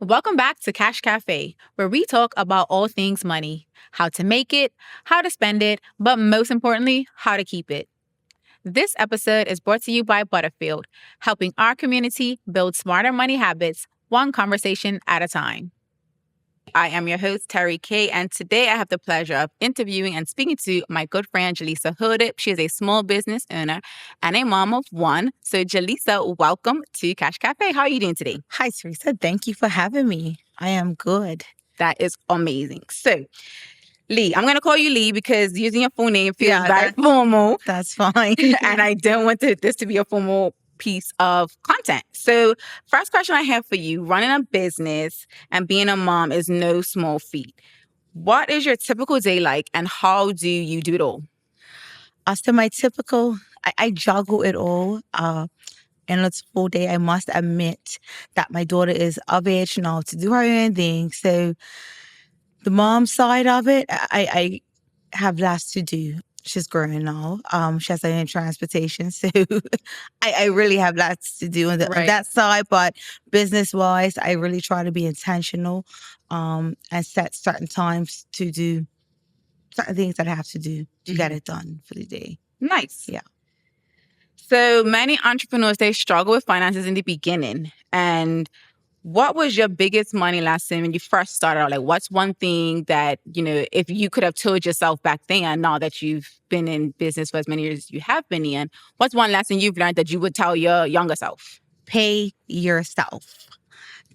Welcome back to Cash Cafe, where we talk about all things money, how to make it, how to spend it, but most importantly, how to keep it. This episode is brought to you by Butterfield, helping our community build smarter money habits, one conversation at a time. I am your host, Terry K, and today I have the pleasure of interviewing and speaking to my good friend, Joleesa Holdipp. She is a small business owner and a mom of one. So, Joleesa, welcome to Cash Cafe. How are you doing today? Hi, Teresa. Thank you for having me. I am good. That is amazing. So, Lee, I'm going to call you Lee because using your full name feels very formal. That's fine. And I don't want this to be a formal piece of content. So first question I have for you, running a business and being a mom is no small feat. What is your typical day like and how do you do it all? As to my typical, I juggle it all. In a full day, I must admit that my daughter is of age now to do her own thing. So the mom side of it, I have lots to do. She's growing now. She has her own transportation. So I really have lots to do on that side. But business-wise, I really try to be intentional and set certain times to do certain things that I have to do to get it done for the day. Nice. Yeah. So many entrepreneurs, they struggle with finances in the beginning. And what was your biggest money lesson when you first started out? Like, what's one thing that, if you could have told yourself back then, now that you've been in business for as many years as you have been in, what's one lesson you've learned that you would tell your younger self? Pay yourself.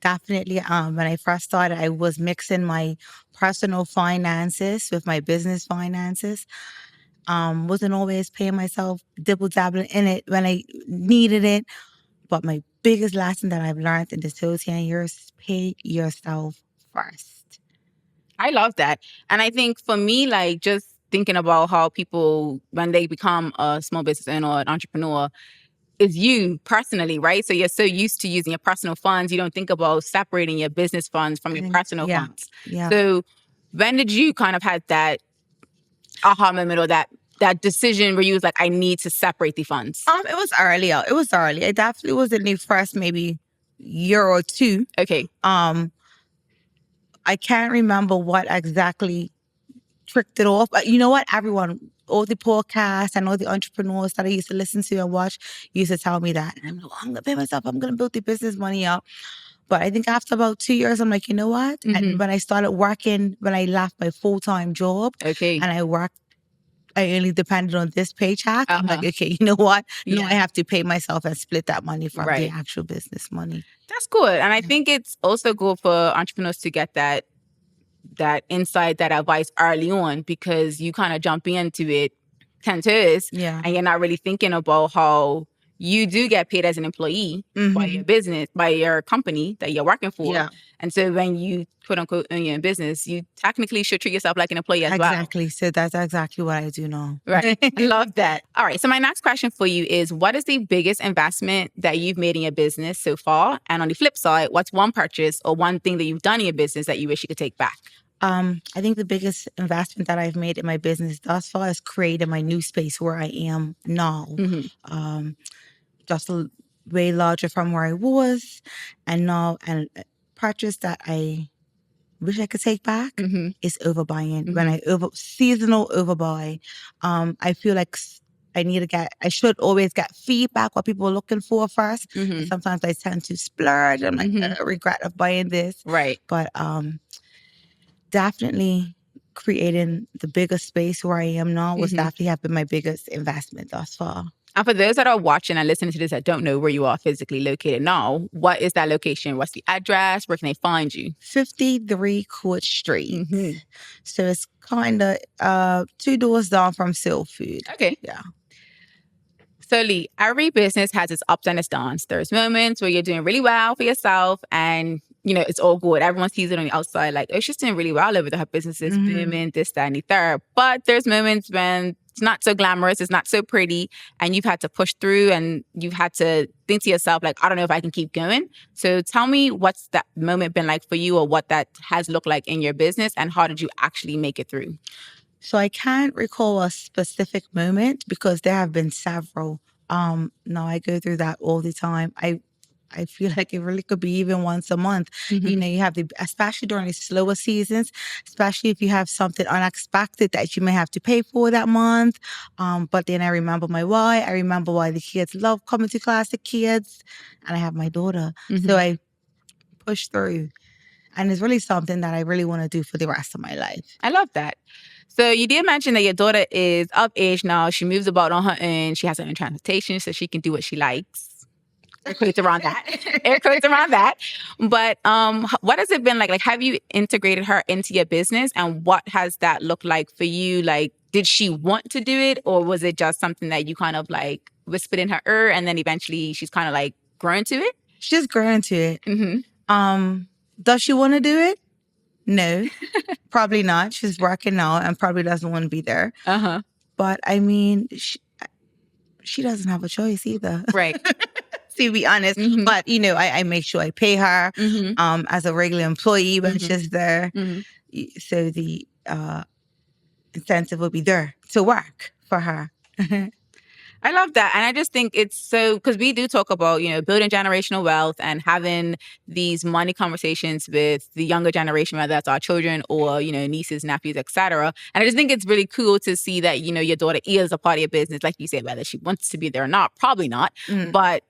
Definitely. When I first started, I was mixing my personal finances with my business finances. Wasn't always paying myself, dibble-dabbling in it when I needed it. But my biggest lesson that I've learned in this whole 10 years is pay yourself first. I love that. And I think for me, like just thinking about how people, when they become a small business owner or an entrepreneur, is you personally, right? So you're so used to using your personal funds. You don't think about separating your business funds from your personal funds. Yeah. So when did you kind of have that aha moment or that decision where you was like, I need to separate the funds? It was earlier. It definitely was in the first maybe year or two. Okay. I can't remember what exactly tricked it off. But you know what? All the podcasts and all the entrepreneurs that I used to listen to and watch used to tell me that. And I'm like, I'm going to pay myself. I'm going to build the business money up. But I think after about 2 years, I'm like, you know what? Mm-hmm. And when I started working, when I left my full-time job, okay, and I only depended on this paycheck. I'm like, okay, you know what? No, I have to pay myself and split that money from the actual business money. That's good. And I think it's also good for entrepreneurs to get that insight, that advice early on, because you kind of jump into it 10 toes. Yeah. And you're not really thinking about how you do get paid as an employee by your business, by your company that you're working for. Yeah. And so when you, quote unquote, own your own business, you technically should treat yourself like an employee as well. Exactly. So that's exactly what I do now. Right. I love that. All right. So my next question for you is, what is the biggest investment that you've made in your business so far? And on the flip side, what's one purchase or one thing that you've done in your business that you wish you could take back? I think the biggest investment that I've made in my business thus far is creating my new space where I am now. Mm-hmm. Just way larger from where I was, and now and purchase that I wish I could take back is overbuying. Mm-hmm. When I seasonal overbuy, I feel like I should always get feedback, what people are looking for first. Mm-hmm. Sometimes I tend to splurge. I'm like, I regret of buying this. Right. But definitely creating the biggest space where I am now was definitely have been my biggest investment thus far. And for those that are watching and listening to this that don't know where you are physically located now, what is that location? What's the address? Where can they find you? 53 Court Street. So it's kind of 2 doors down from Soul Food. Okay. Yeah. So Lee, every business has its ups and its downs. There's moments where you're doing really well for yourself and it's all good. Everyone sees it on the outside like, oh, she's doing really well over there. Her business is booming, this, that, and the third. But there's moments when it's not so glamorous, it's not so pretty, and you've had to push through and you've had to think to yourself, like, I don't know if I can keep going. So tell me, what's that moment been like for you, or what that has looked like in your business, and how did you actually make it through? So I can't recall a specific moment because there have been several. Now I go through that all the time. I feel like it really could be even once a month. You know, you have especially during the slower seasons, especially if you have something unexpected that you may have to pay for that month. But then I remember my why. I remember why the kids love coming to Klassiq Kidz, and I have my daughter. So I push through. And it's really something that I really want to do for the rest of my life. I love that. So you did mention that your daughter is of age now. She moves about on her own. She has her own transportation, so she can do what she likes. Air quotes around that. Air quotes around that. But what has it been like? Like, have you integrated her into your business, and what has that looked like for you? Like, did she want to do it, or was it just something that you kind of like whispered in her ear, and then eventually she's kind of like grown to it? She's grown to it. Does she want to do it? No, probably not. She's working now and probably doesn't want to be there. But I mean, she doesn't have a choice either. Right. To be honest. But, you know, I make sure I pay her as a regular employee when she's there. So the incentive will be there to work for her. I love that. And I just think it's so, because we do talk about, you know, building generational wealth and having these money conversations with the younger generation, whether that's our children or, you know, nieces, nephews, etc. And I just think it's really cool to see that, you know, your daughter is a part of your business. Like you said, whether she wants to be there or not, probably not. But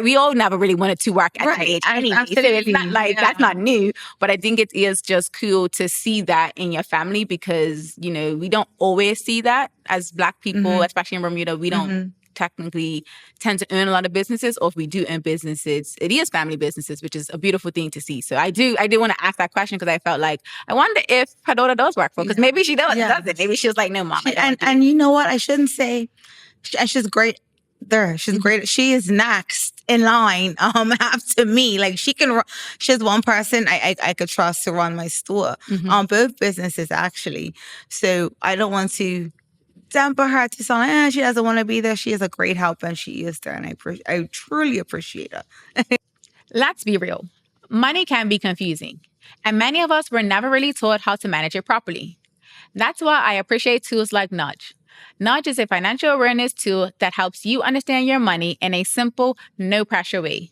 we all never really wanted to work at that age anyway. So it's not like that's not new. But I think it is just cool to see that in your family because, you know, we don't always see that as Black people, especially in Bermuda. We don't technically tend to own a lot of businesses, or if we do own businesses, it is family businesses, which is a beautiful thing to see. So I do want to ask that question because I felt like I wonder if her daughter does work for, because maybe she doesn't. Maybe she was like, no, mom. And you know what? I shouldn't say, and she's great there. She's great. She is next in line after me. Like she's one person I could trust to run my store on both businesses actually. So I don't want to damper her to sound like, she doesn't want to be there. She is a great help and she is there, and I truly appreciate her. Let's be real. Money can be confusing, and many of us were never really taught how to manage it properly. That's why I appreciate tools like Nudge. Nudge is a financial awareness tool that helps you understand your money in a simple, no-pressure way.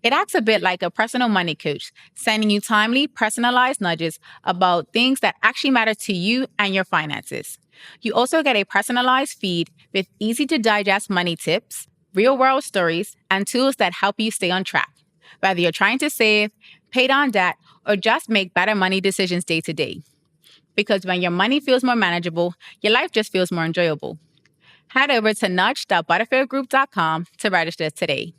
It acts a bit like a personal money coach, sending you timely, personalized nudges about things that actually matter to you and your finances. You also get a personalized feed with easy-to-digest money tips, real-world stories, and tools that help you stay on track, whether you're trying to save, pay down debt, or just make better money decisions day to day. Because when your money feels more manageable, your life just feels more enjoyable. Head over to nudge.butterfieldgroup.com to register today.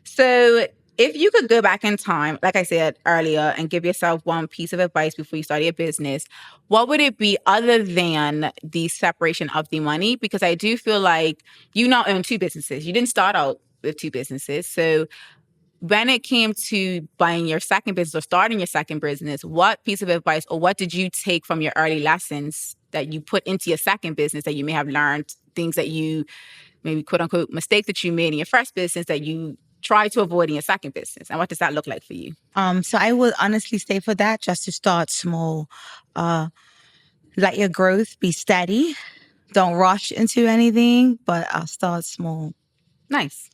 So if you could go back in time, like I said earlier, and give yourself one piece of advice before you start your business, what would it be other than the separation of the money? Because I do feel like you now own two businesses. You didn't start out with two businesses. So when it came to buying your second business or starting your second business, what piece of advice or what did you take from your early lessons that you put into your second business that you may have learned, things that you maybe quote unquote mistake that you made in your first business that you try to avoid in your second business? And what does that look like for you? So I would honestly say for that, just to start small, let your growth be steady. Don't rush into anything, but I'll start small. Nice.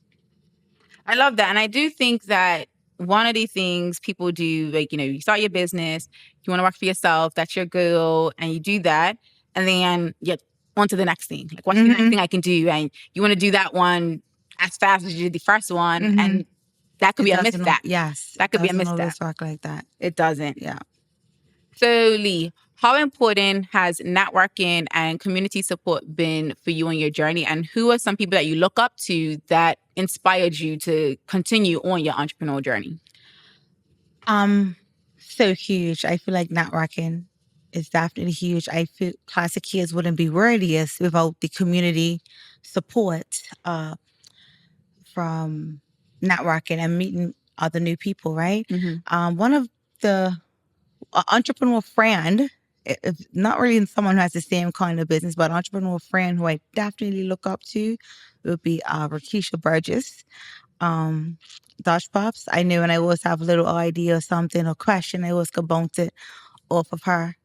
I love that. And I do think that one of the things people do, like, you know, you start your business, you want to work for yourself, that's your goal, and you do that. And then you get on to the next thing. Like, what's the next thing I can do? And you want to do that one as fast as you did the first one. And that could be a misstep. Yes. That could be a misstep. It doesn't always work like that. It doesn't. Yeah. So, Lee, how important has networking and community support been for you on your journey? And who are some people that you look up to that inspired you to continue on your entrepreneurial journey? So huge. I feel like networking is definitely huge. I feel Klassiq Kidz wouldn't be where it is without the community support from networking and meeting other new people, right? One of the entrepreneurial friend, if not really someone who has the same kind of business, but an entrepreneurial friend who I definitely look up to would be Rakisha Burgess. Dodge Pops. I knew when I always have a little idea or something or question, I always could bounce it off of her.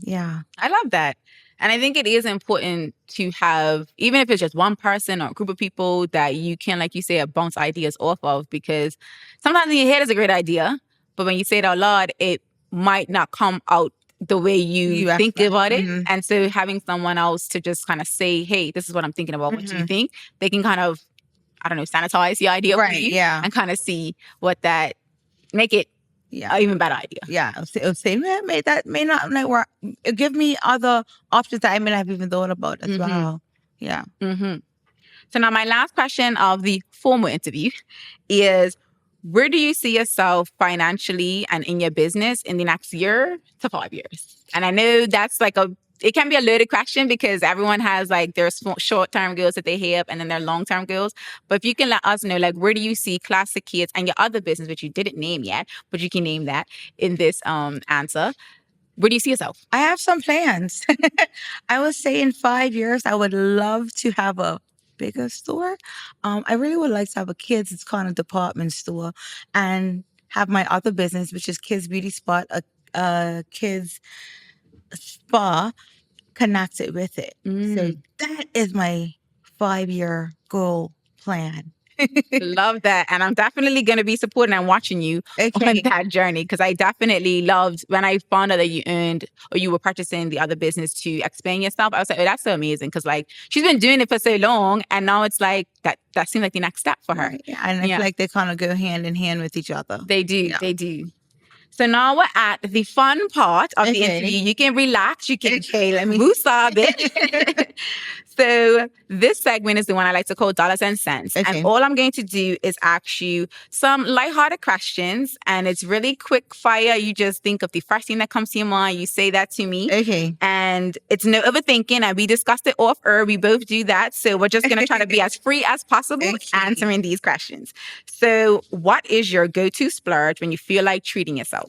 Yeah. I love that. And I think it is important to have, even if it's just one person or a group of people that you can, like you say, bounce ideas off of, because sometimes in your head is a great idea, but when you say it out loud, it might not come out the way you think about it. And so having someone else to just kind of say, hey, this is what I'm thinking about. What do you think? They can kind of, I don't know, sanitize the idea for you and kind of see what that, make it an even better idea. Yeah. It'll say, that may not work. It'll give me other options that I may not have even thought about as well. Yeah. So now my last question of the formal interview is, where do you see yourself financially and in your business in the next year to 5 years? And I know that's like it can be a loaded question because everyone has like their short-term goals that they have and then their long-term goals. But if you can let us know, like, where do you see Klassiq Kidz and your other business, which you didn't name yet, but you can name that in this answer. Where do you see yourself? I have some plans. I would say in 5 years, I would love to have a bigger store. I really would like to have a kids kind of department store and have my other business, which is Kids Beauty Spot, a kids spa connected with it. So that is my 5-year goal plan. Love that. And I'm definitely going to be supporting and watching you on that journey, because I definitely loved when I found out that you earned or you were purchasing the other business to expand yourself. I was like, oh, that's so amazing, because like she's been doing it for so long and now it's like that seems like the next step for her. Right. Yeah. And I feel like they kind of go hand in hand with each other. They do. Yeah. They do. So now we're at the fun part of the interview. You can relax. You can woosah a bit. So this segment is the one I like to call Dollars and Cents. And all I'm going to do is ask you some lighthearted questions. And it's really quick fire. You just think of the first thing that comes to your mind. You say that to me. And it's no overthinking. And we discussed it off air. We both do that. So we're just going to try to be as free as possible answering these questions. So what is your go-to splurge when you feel like treating yourself?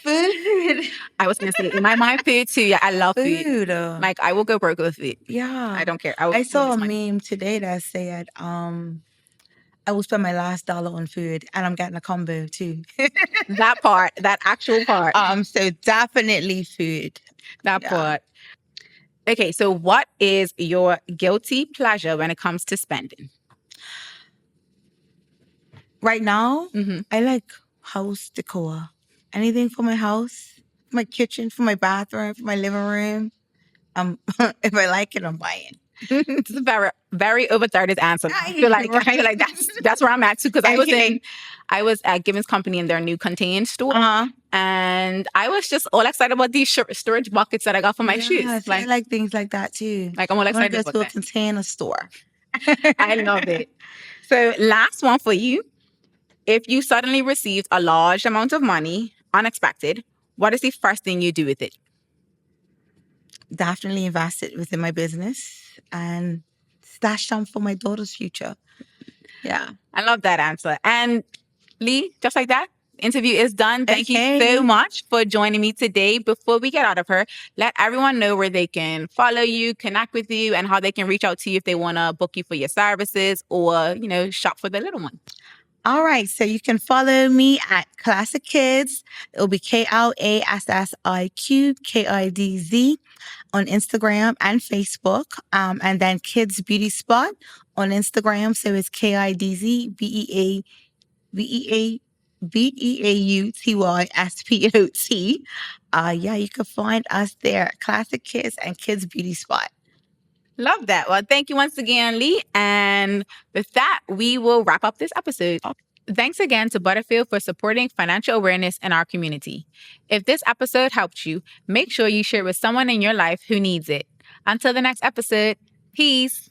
Food. I was going to say, in my mind, food too. Yeah, I love food. Like, I will go broke with food. Yeah. I don't care. I saw a meme today that said, I will spend my last dollar on food and I'm getting a combo too. That part, that actual part. So definitely food. That part. Okay, so what is your guilty pleasure when it comes to spending? Right now, I like house decor. Anything for my house, my kitchen, for my bathroom, for my living room. If I like it, I'm buying. It's a very, very over-30s answer. I feel like that's where I'm at too. Because I was at Gibbons Company in their new contained store, and I was just all excited about these storage buckets that I got for my shoes. I like things like that too. Like, I'm all excited about that. To a container store. I love it. So last one for you. If you suddenly received a large amount of money, unexpected, what is the first thing you do with it? Definitely invest it within my business and stash some for my daughter's future. Yeah. I love that answer. And Lee, just like that, interview is done. Thank you so much for joining me today. Before we get out of her, let everyone know where they can follow you, connect with you, and how they can reach out to you if they want to book you for your services or, shop for their little one. All right. So you can follow me at Klassiq Kidz. It'll be KLASSIQ KIDZ on Instagram and Facebook. And then Kids Beauty Spot on Instagram. So it's KIDZ BEAUTYSPOT. You can find us there, Klassiq Kidz and Kids Beauty Spot. Love that. Well, thank you once again, Lee. And with that, we will wrap up this episode. Thanks again to Butterfield for supporting financial awareness in our community. If this episode helped you, make sure you share it with someone in your life who needs it. Until the next episode, peace.